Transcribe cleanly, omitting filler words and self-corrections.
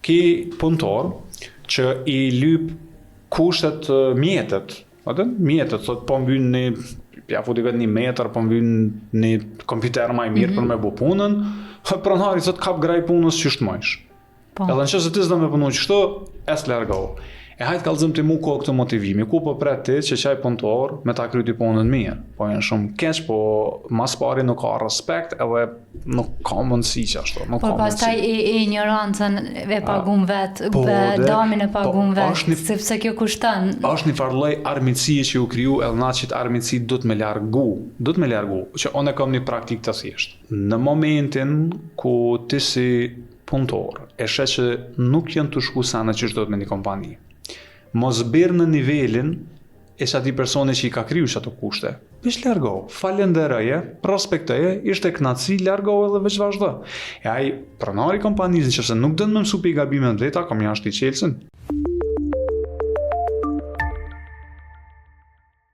ki punëtor që i lyp kushtet mjetet, mjetet, thot po mbyn një, ja futi vetë 1 metër, po mbyn një kompjuter më i mirë për me bu punën, pronari thot kap graj punës që shtmojsh. Edhe në qëse ti s'do me punu qështu, es largohu. E hajtë kallëzim të mu ko këtë motivimi, ku po pret ti që qaj punëtor me ta kryti punën mirë. Po janë shumë keq, po mas pari nuk ka respekt edhe nuk ka mundësi që ashtu. Por pastaj ignorancën e pagun vetë, damin e pagun vetë, sepse kjo kushton. Është një farë lloj armiqësie që u kriju edhe na që të armiqësi du të me largu, që unë kam një praktik të thjeshtë. Në momentin ku ti si punëtor e sheh që nuk janë të shku sana që do të me një kompani, mos birë në nivelin e që ati personi që i ka kriju që ato kushte. Veç largohu, falendereje, respekteje, ishte knaci, largohu edhe veç vazhdo. E ai pronari kompanisë që se nuk dënë me mësu pe i gabimet veta, kam jashtë i qelsin.